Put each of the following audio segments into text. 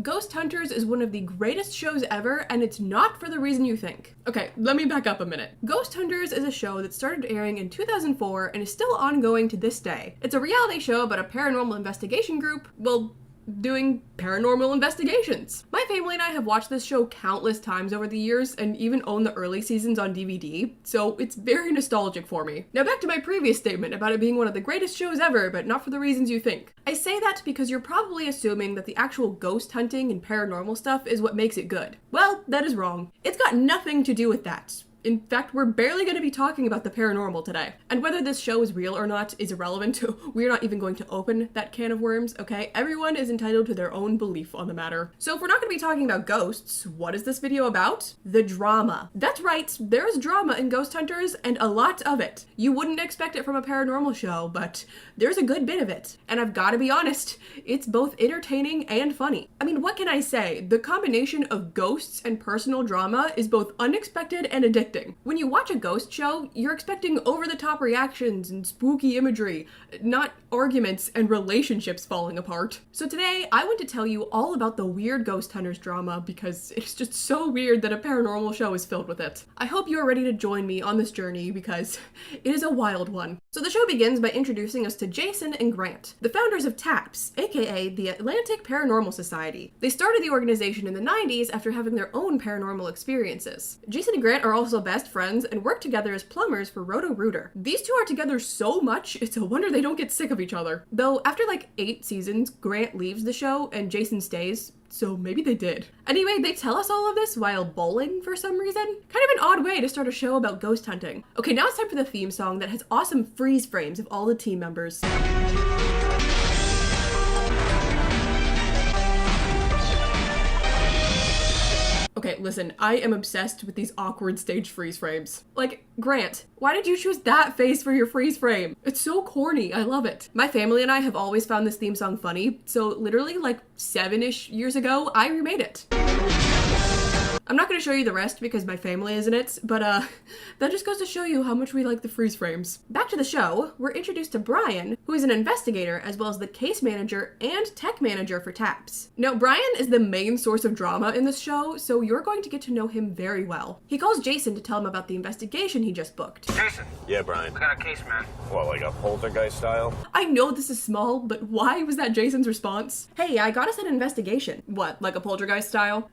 Ghost Hunters is one of the greatest shows ever, and it's not for the reason you think. Okay, let me back up a minute. Ghost Hunters is a show that started airing in 2004 and is still ongoing to this day. It's a reality show about a paranormal investigation group, well, doing paranormal investigations. My family and I have watched this show countless times over the years and even own the early seasons on DVD, so it's very nostalgic for me. Now back to my previous statement about it being one of the greatest shows ever, but not for the reasons you think. I say that because you're probably assuming that the actual ghost hunting and paranormal stuff is what makes it good. Well, that is wrong. It's got nothing to do with that. In fact, we're barely going to be talking about the paranormal today. And whether this show is real or not is irrelevant. We're not even going to open that can of worms, okay? Everyone is entitled to their own belief on the matter. So if we're not going to be talking about ghosts, what is this video about? The drama. That's right, there's drama in Ghost Hunters, and a lot of it. You wouldn't expect it from a paranormal show, but there's a good bit of it. And I've got to be honest, it's both entertaining and funny. I mean, what can I say? The combination of ghosts and personal drama is both unexpected and addictive. When you watch a ghost show, you're expecting over-the-top reactions and spooky imagery, not arguments and relationships falling apart. So today, I want to tell you all about the weird Ghost Hunters drama because it's just so weird that a paranormal show is filled with it. I hope you are ready to join me on this journey because it is a wild one. So the show begins by introducing us to Jason and Grant, the founders of TAPS, aka the Atlantic Paranormal Society. They started the organization in the 90s after having their own paranormal experiences. Jason and Grant are also best friends and work together as plumbers for Roto-Rooter. These two are together so much, it's a wonder they don't get sick of each other. Though after like 8 seasons, Grant leaves the show and Jason stays, so maybe they did. Anyway, they tell us all of this while bowling for some reason. Kind of an odd way to start a show about ghost hunting. Okay, now it's time for the theme song that has awesome freeze frames of all the team members. Okay, listen, I am obsessed with these awkward stage freeze frames. Like, Grant, why did you choose that face for your freeze frame? It's so corny, I love it. My family and I have always found this theme song funny, so literally like 7-ish years ago, I remade it. I'm not going to show you the rest because my family is in it, but that just goes to show you how much we like the freeze frames. Back to the show, we're introduced to Brian, who is an investigator as well as the case manager and tech manager for TAPS. Now, Brian is the main source of drama in this show, so you're going to get to know him very well. He calls Jason to tell him about the investigation he just booked. Jason. Yeah, Brian. We got a case, man. What, like a poltergeist style? I know this is small, but why was that Jason's response? Hey, I got us an investigation. What, like a poltergeist style?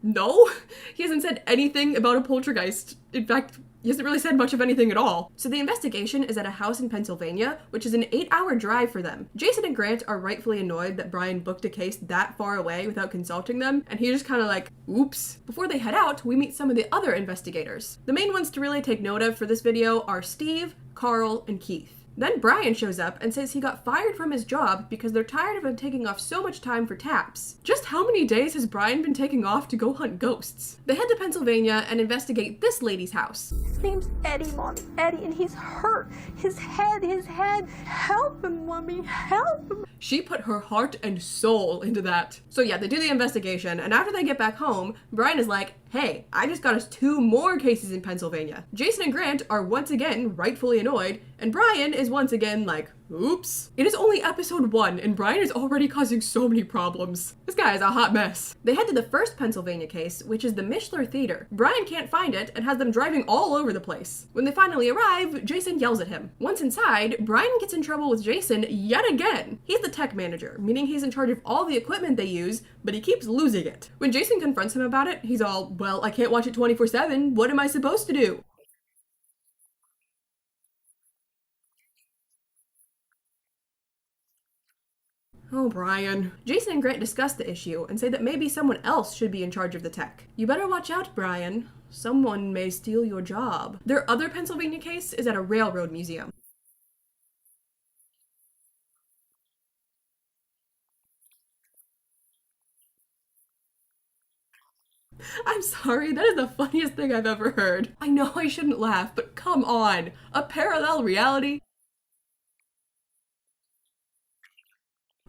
No, he hasn't said anything about a poltergeist. In fact, he hasn't really said much of anything at all. So the investigation is at a house in Pennsylvania, which is an 8-hour drive for them. Jason and Grant are rightfully annoyed that Brian booked a case that far away without consulting them, and he's just kind of like, oops. Before they head out, we meet some of the other investigators. The main ones to really take note of for this video are Steve, Carl, and Keith. Then Brian shows up and says he got fired from his job because they're tired of him taking off so much time for TAPS. Just how many days has Brian been taking off to go hunt ghosts? They head to Pennsylvania and investigate this lady's house. His name's Eddie, Mommy. Eddie, and he's hurt. His head. Help him, Mommy. Help him. She put her heart and soul into that. So yeah, they do the investigation, and after they get back home, Brian is like, hey, I just got us 2 more cases in Pennsylvania. Jason and Grant are once again rightfully annoyed, and Brian is once again like, oops. It is only episode 1, and Brian is already causing so many problems. This guy is a hot mess. They head to the first Pennsylvania case, which is the Mishler Theater. Brian can't find it and has them driving all over the place. When they finally arrive, Jason yells at him. Once inside, Brian gets in trouble with Jason yet again. He's the tech manager, meaning he's in charge of all the equipment they use, but he keeps losing it. When Jason confronts him about it, he's all, well, I can't watch it 24/7. What am I supposed to do? Oh, Brian. Jason and Grant discuss the issue and say that maybe someone else should be in charge of the tech. You better watch out, Brian. Someone may steal your job. Their other Pennsylvania case is at a railroad museum. I'm sorry, that is the funniest thing I've ever heard. I know I shouldn't laugh, but come on. A parallel reality?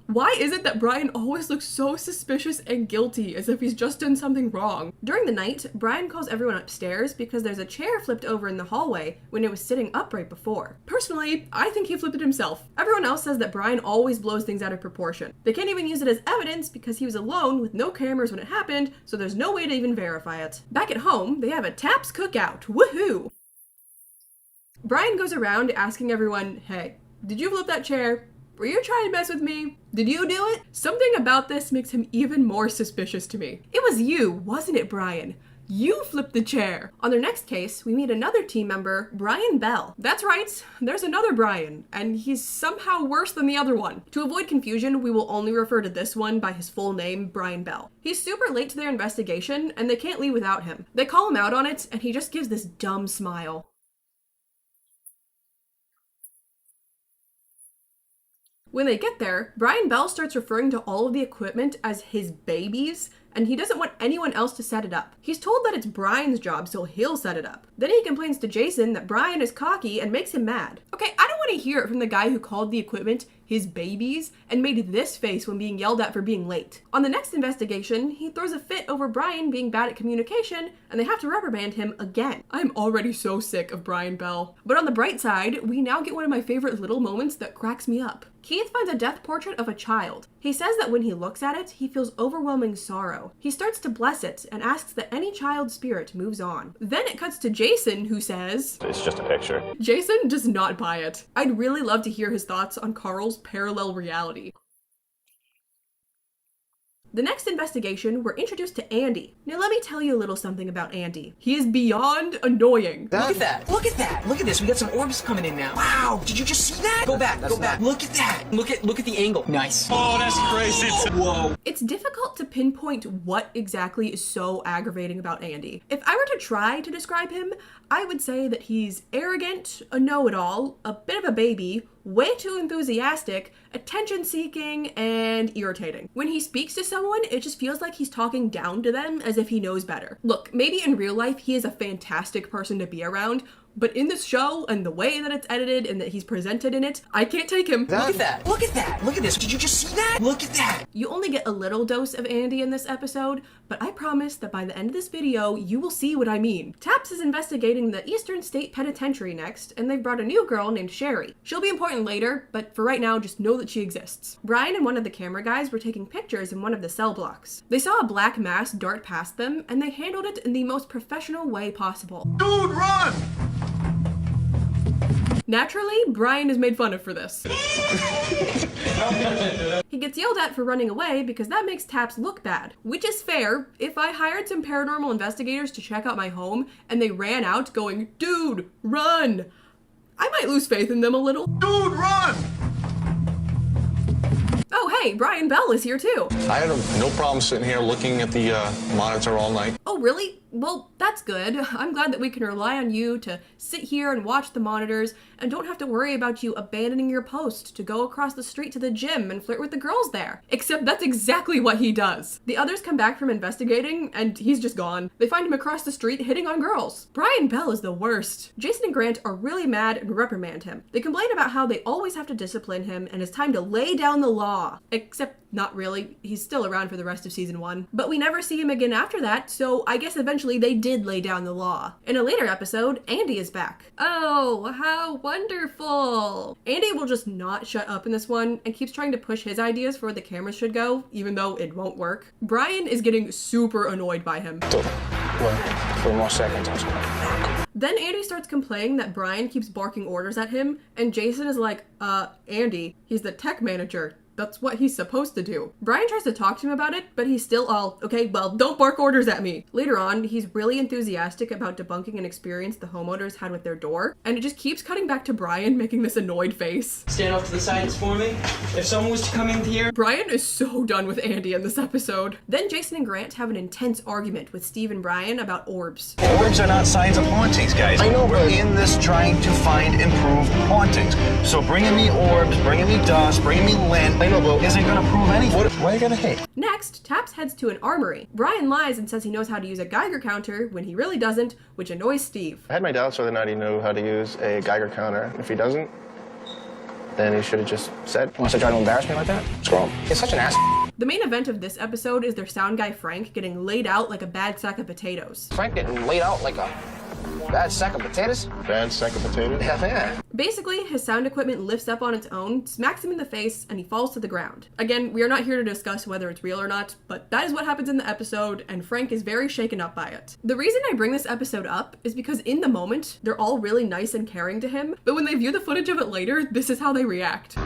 Why is it that Brian always looks so suspicious and guilty, as if he's just done something wrong? During the night, Brian calls everyone upstairs because there's a chair flipped over in the hallway when it was sitting upright before. Personally, I think he flipped it himself. Everyone else says that Brian always blows things out of proportion. They can't even use it as evidence because he was alone with no cameras when it happened, so there's no way to even verify it. Back at home, they have a Taps cookout. Woohoo! Brian goes around asking everyone, hey, did you flip that chair? Were you trying to mess with me? Did you do it? Something about this makes him even more suspicious to me. It was you, wasn't it, Brian? You flipped the chair. On their next case, we meet another team member, Brian Bell. That's right, there's another Brian, and he's somehow worse than the other one. To avoid confusion, we will only refer to this one by his full name, Brian Bell. He's super late to their investigation, and they can't leave without him. They call him out on it, and he just gives this dumb smile. When they get there, Brian Bell starts referring to all of the equipment as his babies, and he doesn't want anyone else to set it up. He's told that it's Brian's job, so he'll set it up. Then he complains to Jason that Brian is cocky and makes him mad. Okay, I don't want to hear it from the guy who called the equipment his babies and made this face when being yelled at for being late. On the next investigation, he throws a fit over Brian being bad at communication, and they have to reprimand him again. I'm already so sick of Brian Bell. But on the bright side, we now get one of my favorite little moments that cracks me up. Keith finds a death portrait of a child. He says that when he looks at it, he feels overwhelming sorrow. He starts to bless it and asks that any child's spirit moves on. Then it cuts to Jason, who says, It's just a picture. Jason does not buy it. I'd really love to hear his thoughts on Carl's parallel reality. The next investigation, we're introduced to Andy. Now let me tell you a little something about Andy. He is beyond annoying. Look at that. Look at that. Look at this. We got some orbs coming in now. Wow. Did you just see that? Go back. Go back. Look at that. Look at the angle. Nice. Oh, that's crazy. Whoa. It's difficult to pinpoint what exactly is so aggravating about Andy. If I were to try to describe him, I would say that he's arrogant, a know-it-all, a bit of a baby, way too enthusiastic, attention-seeking, and irritating. When he speaks to someone, it just feels like he's talking down to them as if he knows better. Look, maybe in real life he is a fantastic person to be around, but in this show and the way that it's edited and that he's presented in it, I can't take him. Look at that. Look at that. Look at this. Did you just see that? Look at that. You only get a little dose of Andy in this episode, but I promise that by the end of this video, you will see what I mean. Taps is investigating the Eastern State Penitentiary next, and they've brought a new girl named Sherry. She'll be important later, but for right now, just know that she exists. Brian and one of the camera guys were taking pictures in one of the cell blocks. They saw a black mass dart past them, and they handled it in the most professional way possible. Dude, run! Naturally, Brian is made fun of for this. He gets yelled at for running away because that makes Taps look bad, which is fair. If I hired some paranormal investigators to check out my home and they ran out going, dude, run, I might lose faith in them a little. Dude, run! Oh, hey, Brian Bell is here too. I had no problem sitting here looking at the monitor all night. Oh, really? Well, that's good. I'm glad that we can rely on you to sit here and watch the monitors and don't have to worry about you abandoning your post to go across the street to the gym and flirt with the girls there. Except that's exactly what he does. The others come back from investigating and he's just gone. They find him across the street hitting on girls. Brian Bell is the worst. Jason and Grant are really mad and reprimand him. They complain about how they always have to discipline him and it's time to lay down the law. Except not really. He's still around for the rest of season 1. But we never see him again after that, so I guess eventually they did lay down the law. In a later episode, Andy is back. Oh, how wonderful! Andy will just not shut up in this one and keeps trying to push his ideas for where the cameras should go, even though it won't work. Brian is getting super annoyed by him. So, well, 3 more seconds, I was Then Andy starts complaining that Brian keeps barking orders at him, and Jason is like, Andy, he's the tech manager. That's what he's supposed to do. Brian tries to talk to him about it, but he's still all, okay, well, don't bark orders at me. Later on, he's really enthusiastic about debunking an experience the homeowners had with their door, and it just keeps cutting back to Brian making this annoyed face. Stand off to the sides for me. If someone was to come in here. Brian is so done with Andy in this episode. Then Jason and Grant have an intense argument with Steve and Brian about orbs. Orbs are not signs of hauntings, guys. I know, We're but- in this trying to find improved hauntings. So bringing me orbs, bringing me dust, bringing me lint, I know, but- isn't gonna prove anything. Why are you gonna hate? Next, Taps heads to an armory. Brian lies and says he knows how to use a Geiger counter when he really doesn't, which annoys Steve. I had my doubts whether or not he knew how to use a Geiger counter. If he doesn't, then he should have just said, "Wants to try to embarrass me like that? Screw him. He's such an ass." The main event of this episode is their sound guy Frank getting laid out like a bad sack of potatoes. Frank getting laid out like a bad sack of potatoes? Bad sack of potatoes? Yeah. Basically, his sound equipment lifts up on its own, smacks him in the face, and he falls to the ground. Again, we are not here to discuss whether it's real or not, but that is what happens in the episode, and Frank is very shaken up by it. The reason I bring this episode up is because in the moment, they're all really nice and caring to him, but when they view the footage of it later, this is how they react. You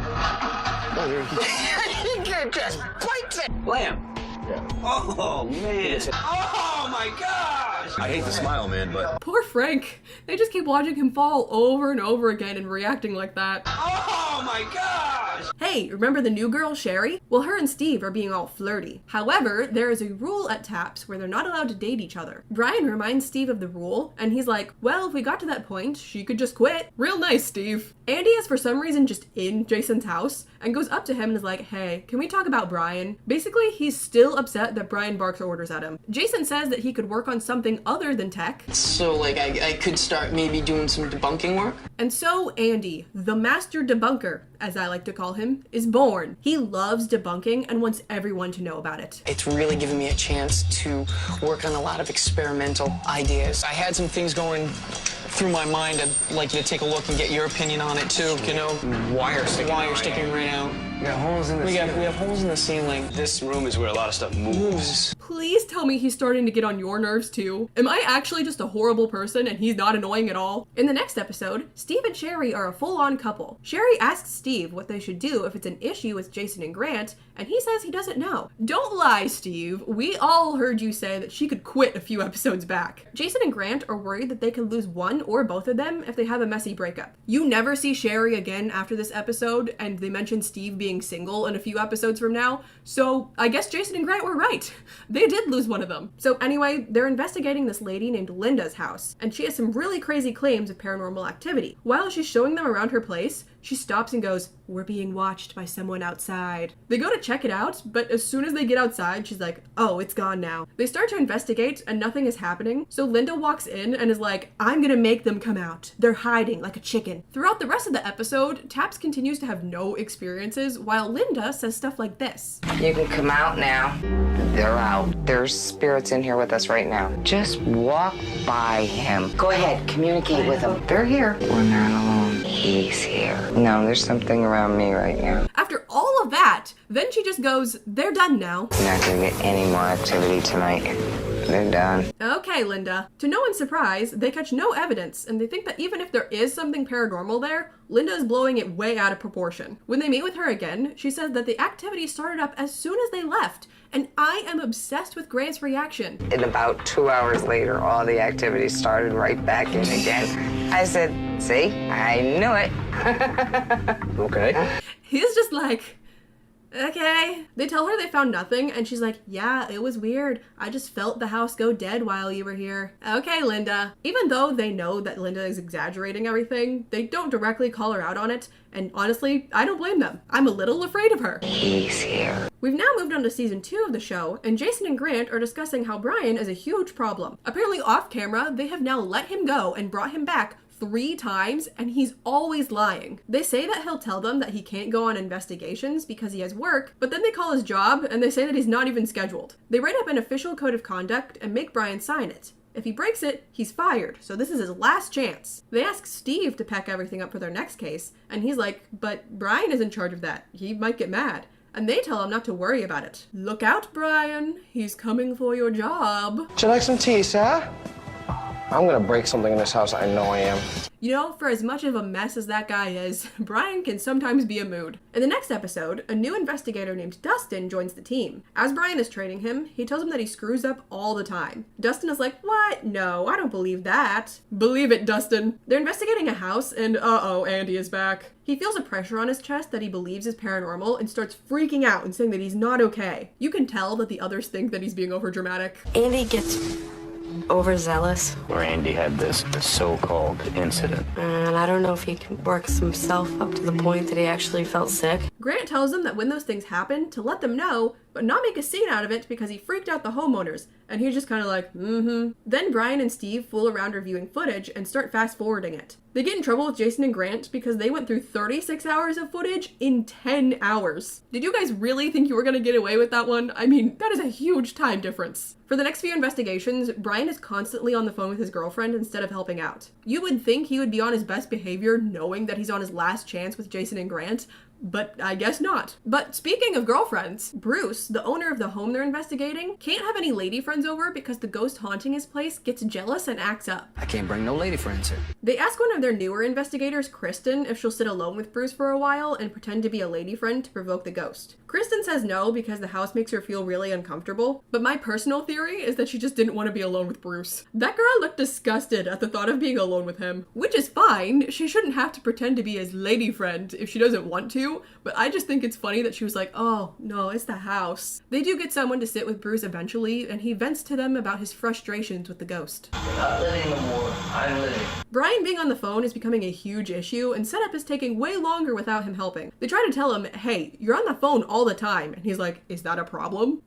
can't just bite it. Lamb. Yeah. Oh, man. Oh, my gosh. I hate to smile, man, but Poor Frank. They just keep watching him fall over and over again and reacting like that. Oh, my gosh. Hey, remember the new girl, Sherry? Well, her and Steve are being all flirty. However, there is a rule at TAPS where they're not allowed to date each other. Brian reminds Steve of the rule, and he's like, well, if we got to that point, she could just quit. Real nice, Steve. Andy is for some reason just in Jason's house and goes up to him and is like, hey, can we talk about Brian? Basically, he's still upset that Brian barks orders at him. Jason says that he could work on something other than tech. So, like, I could start maybe doing some debunking work? And so Andy, the master debunker, as I like to call him, is born. He loves debunking and wants everyone to know about it. It's really given me a chance to work on a lot of experimental ideas. I had some things going through my mind. I'd like you to take a look and get your opinion on it too, you know? Wire sticking right out. We got holes in the We have holes in the ceiling. this room is where a lot of stuff moves. Please tell me he's starting to get on your nerves too. Am I actually just a horrible person and he's not annoying at all? In the next episode, Steve and Sherry are a full-on couple. Sherry asks Steve what they should do if it's an issue with Jason and Grant, and he says he doesn't know. Don't lie, Steve. We all heard you say that she could quit a few episodes back. Jason and Grant are worried that they could lose one or both of them if they have a messy breakup. You never see Sherry again after this episode, and they mention Steve being single in a few episodes from now, so I guess Jason and Grant were right. They did lose one of them. So anyway, they're investigating this lady named Linda's house, and she has some really crazy claims of paranormal activity. While she's showing them around her place, she stops and goes, we're being watched by someone outside. They go to check it out, but as soon as they get outside, she's like, oh, it's gone now. They start to investigate and nothing is happening. So Linda walks in and is like, I'm gonna make them come out. They're hiding like a chicken. Throughout the rest of the episode, Taps continues to have no experiences while Linda says stuff like this. You can come out now. They're out. There's spirits in here with us right now. Just walk by him. Go ahead, communicate with them. They're here. When they're alone, he's here. No, there's something around me right now. After all of that, then she just goes, they're done now. You're not gonna get any more activity tonight. They're done. Okay, Linda. To no one's surprise, they catch no evidence, and they think that even if there is something paranormal there, Linda is blowing it way out of proportion. When they meet with her again, she says that the activity started up as soon as they left, and I am obsessed with Grant's reaction. And about 2 hours later, all the activity started right back in again. I said, see, I knew it. Okay. He's just like, okay. They tell her they found nothing, and she's like, yeah, it was weird. I just felt the house go dead while you were here. Okay, Linda. Even though they know that Linda is exaggerating everything, they don't directly call her out on it, and honestly, I don't blame them. I'm a little afraid of her. He's here. We've now moved on to season 2 of the show, and Jason and Grant are discussing how Brian is a huge problem. Apparently off camera, they have now let him go and brought him back 3 times, and he's always lying. They say that he'll tell them that he can't go on investigations because he has work, but then they call his job and they say that he's not even scheduled. They write up an official code of conduct and make Brian sign it. If he breaks it, he's fired, so this is his last chance. They ask Steve to pack everything up for their next case, and he's like, but Brian is in charge of that. He might get mad. And they tell him not to worry about it. Look out, Brian. He's coming for your job. Would you like some tea, sir? I'm gonna break something in this house, I know I am. You know, for as much of a mess as that guy is, Brian can sometimes be a mood. In the next episode, a new investigator named Dustin joins the team. As Brian is training him, he tells him that he screws up all the time. Dustin is like, what? No, I don't believe that. Believe it, Dustin. They're investigating a house, and uh-oh, Andy is back. He feels a pressure on his chest that he believes is paranormal and starts freaking out and saying that he's not okay. You can tell that the others think that he's being overdramatic. Andy gets overzealous. Where Andy had this so-called incident. And I don't know if he works himself up to the point that he actually felt sick. Grant tells them that when those things happen, to let them know, but not make a scene out of it because he freaked out the homeowners, and he's just kind of like, Then Brian and Steve fool around reviewing footage and start fast forwarding it. They get in trouble with Jason and Grant because they went through 36 hours of footage in 10 hours. Did you guys really think you were gonna get away with that one? I mean, that is a huge time difference. For the next few investigations, Brian is constantly on the phone with his girlfriend instead of helping out. You would think he would be on his best behavior knowing that he's on his last chance with Jason and Grant, but I guess not. But speaking of girlfriends, Bruce, the owner of the home they're investigating, can't have any lady friends over because the ghost haunting his place gets jealous and acts up. I can't bring no lady friends here. They ask one of their newer investigators, Kristen, if she'll sit alone with Bruce for a while and pretend to be a lady friend to provoke the ghost. Kristen says no because the house makes her feel really uncomfortable, but my personal theory is that she just didn't want to be alone with Bruce. That girl looked disgusted at the thought of being alone with him, which is fine. She shouldn't have to pretend to be his lady friend if she doesn't want to, but I just think it's funny that she was like, oh no, it's the house. They do get someone to sit with Bruce eventually, and he vents to them about his frustrations with the ghost. Not living no more. I'm living. Brian being on the phone is becoming a huge issue, and setup is taking way longer without him helping. They try to tell him, hey, you're on the phone all the time, and he's like, is that a problem?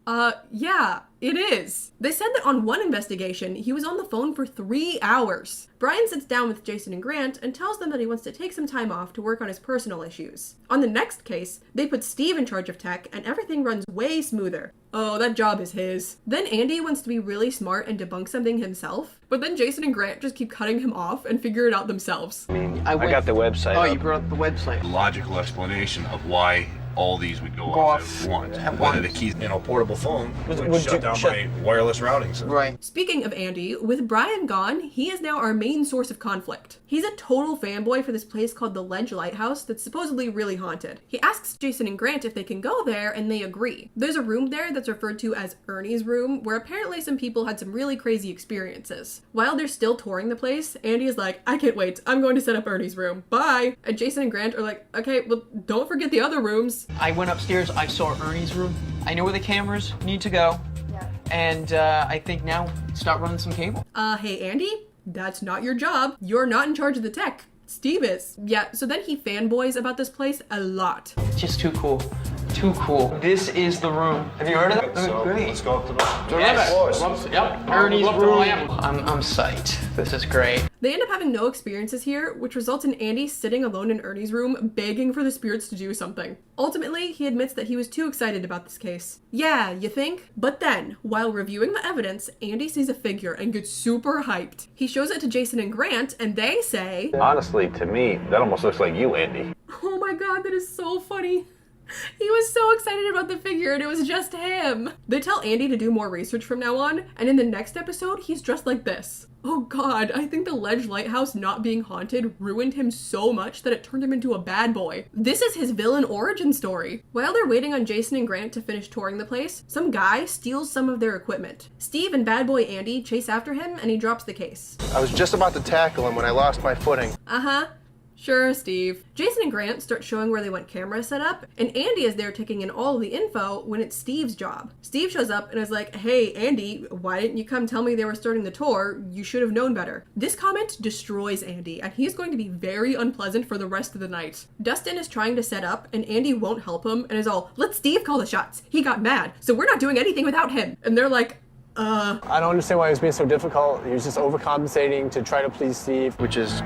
Yeah, it is. They said that on one investigation, he was on the phone for 3 hours. Brian sits down with Jason and Grant and tells them that he wants to take some time off to work on his personal issues. On the next case, they put Steve in charge of tech, and everything runs way smoother. Oh, that job is his. Then Andy wants to be really smart and debunk something himself, but then Jason and Grant just keep cutting him off and figure it out themselves. I got the website Oh, up. you brought up the website. Logical explanation of why all these would go off at once. One of the keys, portable phone would shut down my wireless routing system. Right. Speaking of Andy, with Brian gone, he is now our main source of conflict. He's a total fanboy for this place called the Ledge Lighthouse that's supposedly really haunted. He asks Jason and Grant if they can go there, and they agree. There's a room there that's referred to as Ernie's room, where apparently some people had some really crazy experiences. While they're still touring the place, Andy is like, I can't wait, I'm going to set up Ernie's room, bye! And Jason and Grant are like, okay, well, don't forget the other rooms. I went upstairs, I saw Ernie's room. I know where the cameras need to go. Yeah. And I think now start running some cable. Hey Andy, that's not your job. You're not in charge of the tech. Steve is. Yeah, so then he fanboys about this place a lot. It's just too cool. Too cool. This is the room. Have you heard of it? So Great. let's go up to the Yes. Yep. Ernie's room. I'm psyched. This is great. They end up having no experiences here, which results in Andy sitting alone in Ernie's room, begging for the spirits to do something. Ultimately, he admits that he was too excited about this case. Yeah, you think? But then, while reviewing the evidence, Andy sees a figure and gets super hyped. He shows it to Jason and Grant, and they say, Honestly, to me, that almost looks like you, Andy. oh my god, that is so funny. He was so excited about the figure and it was just him. They tell Andy to do more research from now on, and in the next episode, he's dressed like this. Oh god, I think the Ledge Lighthouse not being haunted ruined him so much that it turned him into a bad boy. This is his villain origin story. While they're waiting on Jason and Grant to finish touring the place, some guy steals some of their equipment. Steve and bad boy Andy chase after him and he drops the case. I was just about to tackle him when I lost my footing. Sure, Steve. Jason and Grant start showing where they want cameras set up, and Andy is there taking in all of the info when it's Steve's job. Steve shows up and is like, hey, Andy, why didn't you come tell me they were starting the tour? You should have known better. This comment destroys Andy, and he's going to be very unpleasant for the rest of the night. Dustin is trying to set up, and Andy won't help him, and is all, let Steve call the shots. He got mad, so we're not doing anything without him. And they're like, I don't understand why he was being so difficult. He was just overcompensating to try to please Steve, which is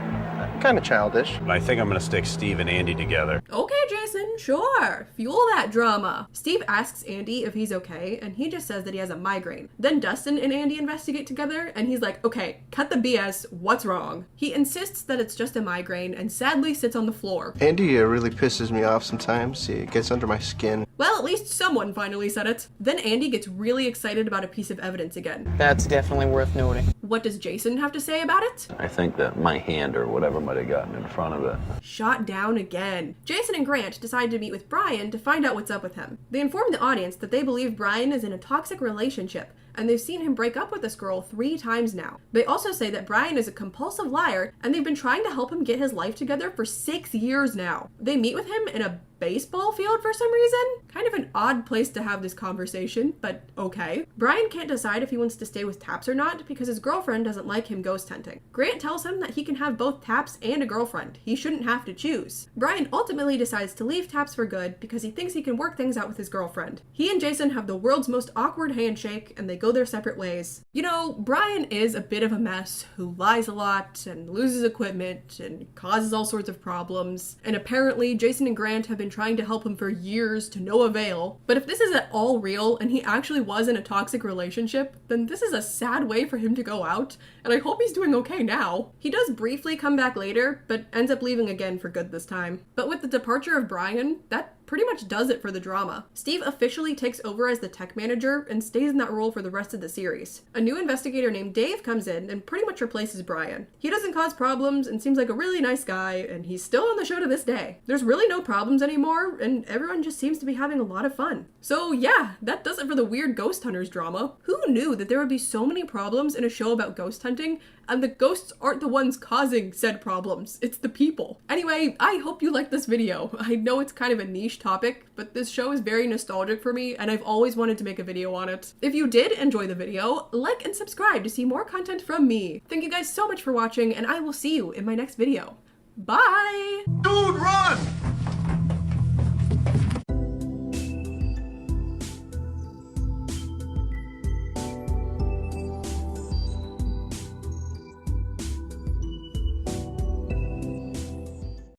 kind of childish. I think I'm gonna stick Steve and Andy together. Okay, Jason, sure. Fuel that drama. Steve asks Andy if he's okay, and he just says that he has a migraine. Then Dustin and Andy investigate together, and he's like, okay, cut the BS, what's wrong? He insists that it's just a migraine, and sadly sits on the floor. Andy really pisses me off sometimes. He gets under my skin. Well, at least someone finally said it. Then Andy gets really excited about a piece of evidence again. That's definitely worth noting. What does Jason have to say about it? I think that my hand or whatever might have gotten in front of it. Shot down again. Jason and Grant decide to meet with Brian to find out what's up with him. They inform the audience that they believe Brian is in a toxic relationship, and they've seen him break up with this girl 3 times now. They also say that Brian is a compulsive liar, and they've been trying to help him get his life together for 6 years now. They meet with him in a baseball field for some reason. Kind of an odd place to have this conversation, but okay. Brian can't decide if he wants to stay with Taps or not because his girlfriend doesn't like him ghost hunting. Grant tells him that he can have both Taps and a girlfriend. He shouldn't have to choose. Brian ultimately decides to leave Taps for good because he thinks he can work things out with his girlfriend. He and Jason have the world's most awkward handshake and they go their separate ways. You know, Brian is a bit of a mess who lies a lot and loses equipment and causes all sorts of problems. And apparently Jason and Grant have been trying to help him for years to no avail. But if this is at all real and he actually was in a toxic relationship, then this is a sad way for him to go out, and I hope he's doing okay now. He does briefly come back later, but ends up leaving again for good this time. But with the departure of Brian, that pretty much does it for the drama. Steve officially takes over as the tech manager and stays in that role for the rest of the series. A new investigator named Dave comes in and pretty much replaces Brian. He doesn't cause problems and seems like a really nice guy, and he's still on the show to this day. There's really no problems anymore, and everyone just seems to be having a lot of fun. So yeah, that does it for the weird ghost hunters drama. Who knew that there would be so many problems in a show about ghost hunting, and the ghosts aren't the ones causing said problems, it's the people. Anyway, I hope you liked this video. I know it's kind of a niche topic, but this show is very nostalgic for me, and I've always wanted to make a video on it. If you did enjoy the video, like and subscribe to see more content from me. Thank you guys so much for watching, and I will see you in my next video. Bye! Dude, run!